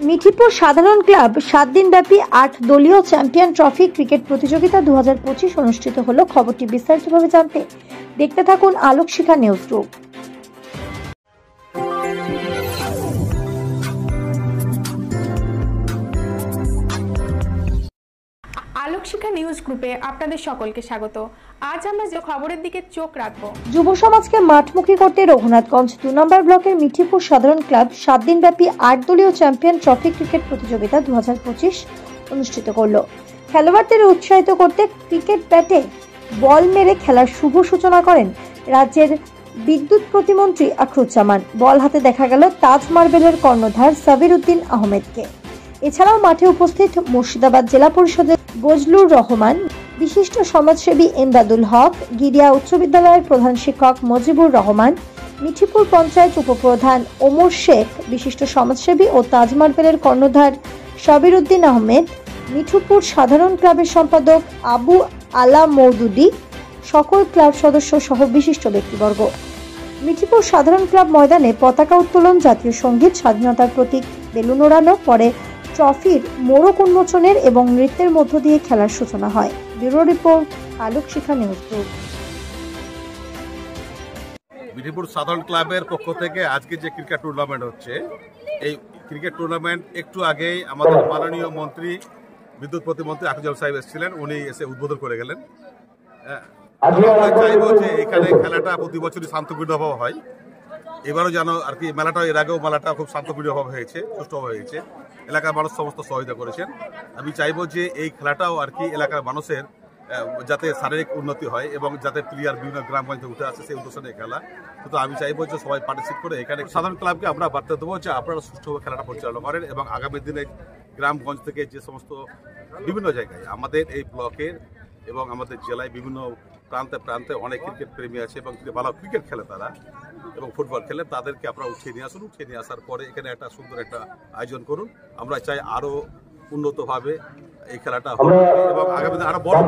মিঠিপুর সাধারণ ক্লাব 7 দিনব্যাপী 8 দলীয় চ্যাম্পিয়ন ট্রফি ক্রিকেট প্রতিযোগিতা 2025 অনুষ্ঠিত হলো। খবরটি বিস্তারিতভাবে জানতে দেখতে থাকুন আলোক শিখা নিউজ গ্রুপ। আলোক শিখা নিউজ গ্রুপে আপনাদের সকলকে স্বাগত। আজ আমরা যে খবরের দিকে চোখ রাখবো, যুব সমাজকে মাঠমুখী করতে রঘুনাথগঞ্জ 2 নম্বর ব্লকের মিঠিপুর সাধারণ ক্লাব 7 দিনব্যাপী 8 দলীয় চ্যাম্পিয়ন ট্রফি ক্রিকেট প্রতিযোগিতা 2025 অনুষ্ঠিত করলো। খেলোয়াড়দের উৎসাহিত করতে ক্রিকেট ব্যাটে বল মেরে খেলার শুভ সূচনা করেন রাজ্যের বিদ্যুৎ প্রতিমন্ত্রী আখরুজ্জামান। বল হাতে দেখা গেল তাজ মার্বেলের কর্ণধার সাবির উদ্দিন আহমেদকে। এছাড়াও মাঠে উপস্থিত মুর্শিদাবাদ জেলা পরিষদের বজলুর রহমান, বিশিষ্ট সমাজসেবী এমদাদুল হক, গিরিয়া উচ্চ বিদ্যালয়ের প্রধান শিক্ষক মজিবুর রহমান, মিঠিপুর পঞ্চায়েত উপপ্রধান ওমর শেখ, বিশিষ্ট সমাজসেবী ও তাজ মার্বেলের কর্ণধার সাবির উদ্দিন আহমেদ, মিঠিপুর সাধারণ ক্লাবের সম্পাদক আবু আলা মওদুদি, সকল ক্লাব সদস্য সহ বিশিষ্ট ব্যক্তিবর্গ। মিঠিপুর সাধারণ ক্লাব ময়দানে পতাকা উত্তোলন, জাতীয় সঙ্গীত, স্বাধীনতার প্রতীক বেলুন ওড়ানো, পরে ট্রফির মোড়ক উন্মোচনের এবং নৃত্যের মধ্য দিয়ে খেলার সূচনা হয়। ব্যুরো রিপোর্ট, আলোক শিখা নিউজ গ্রুপ। মিঠিপুর সাধারণ ক্লাবের পক্ষ থেকে আজকে যে ক্রিকেট টুর্নামেন্ট হচ্ছে, এই ক্রিকেট টুর্নামেন্ট একটু আগেই আমাদের মাননীয় মন্ত্রী, বিদ্যুৎ প্রতিমন্ত্রী আখরুজ্জামান সাহেব এসেছিলেন, উনি এসে উদ্বোধন করে গেলেন। আমরা চাইবো যে এখানে খেলাটা প্রতি বছরই শান্তপূর্ণভাবে হয়। এবারও যেন আর কি মেলাটা, এর আগেও মেলাটা খুব শান্তপূর্ণভাবে হয়েছে, সুষ্ঠুভাবে হয়েছে। এলাকার মানুষ সমস্ত সহযোগিতা করেছেন। আমি চাইবো যে এই খেলাটাও আর কি এলাকার মানুষের যাতে শারীরিক উন্নতি হয় এবং যাতে প্লেয়ার বিভিন্ন গ্রামগঞ্জে উঠে আসে, সেই উদ্দেশ্যে খেলা। কিন্তু আমি চাইবো যে সবাই পার্টিসিপেট করে এখানে সাধারণ ক্লাবকে আমরা বার্তা দেবো যে আপনারা সুষ্ঠুভাবে খেলাটা পরিচালনা করেন এবং আগামী দিনে গ্রামগঞ্জ থেকে যে সমস্ত বিভিন্ন জায়গায় আমাদের এই ব্লকের এবং আমাদের জেলায় বিভিন্ন প্রান্তে প্রান্তে অনেক ক্রিকেট প্রেমী আছে এবং ভালো ক্রিকেট খেলে তারা এবং ফুটবল খেলে, তাদেরকে আপনারা উঠিয়ে নিয়ে আসুন। উঠিয়ে নিয়ে আসার পরে এখানে একটা সুন্দর একটা আয়োজন করুন। আমরা চাই আরো উন্নতভাবে এই খেলাটা হোক এবং আগামী দিনে আরো বড়।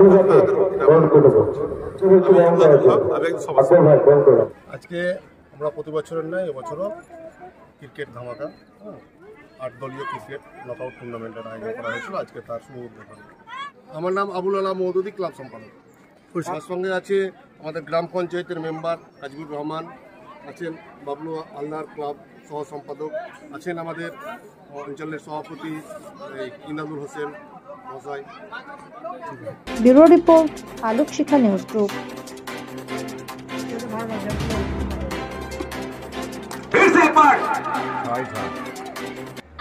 আজকে আমরা প্রতি বছরের নয়, এবছরও ক্রিকেট ধামাকা 8 দলীয় ক্রিকেট নকআউট টুর্নামেন্টের আয়োজন করা হয়েছিল। আজকে তার শুভ উদ্বোধন। আমার নাম আবুল আলা মওদুদি, ক্লাব সম্পাদক। আমার সঙ্গে আছে আমাদের গ্রাম পঞ্চায়েতের মেম্বার কাজীবুর রহমান, আছেন বাবলু আল্লাহর ক্লাব সহ সম্পাদক, আছেন আমাদের অঞ্চলের সভাপতি ইমদাদুল হোসেন মহাশয়। ব্যুরো রিপোর্ট, আলোক শিখা নিউজ গ্রুপ।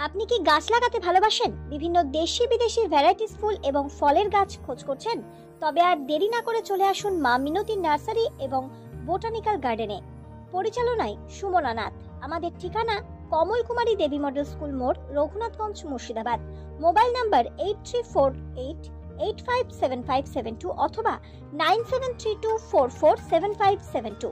আপনি কি গাছ লাগাতে ভালোবাসেন? বিভিন্ন দেশি বিদেশি ভ্যারাইটিস ফুল এবং ফলের গাছ খোঁজ করছেন? তবে আর দেরি না করে চলে আসুন মা মিনতি নার্সারি এবং বোটানিক্যাল গার্ডেনে। পরিচালনায় সুমনা নাথ। আমাদের ঠিকানা কমল কুমারী দেবী মডেল স্কুল মোড়, রঘুনাথগঞ্জ, মুর্শিদাবাদ। মোবাইল নাম্বার 8348857572 অথবা 9732447572।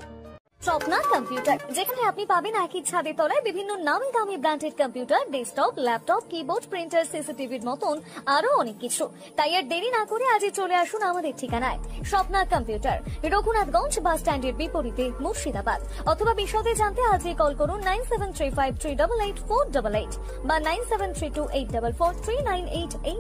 স্বপ্না কম্পিউটার, যেখানে আপনি পাবেন একই ছাদের তলায় বিভিন্ন নামি দামি branded computer, desktop, laptop, keyboard, printer, সিসিটিভির মতন আরো অনেক কিছু। তাই আর দেরি না করে আজই চলে আসুন আমাদের ঠিকানায় স্বপ্না কম্পিউটার, রঘুনাথগঞ্জ বাস স্ট্যান্ডের বিপরীতে, মুর্শিদাবাদ। অথবা বিশদে জানতে আজই কল করুন 9735388488 বা 9732844398 এই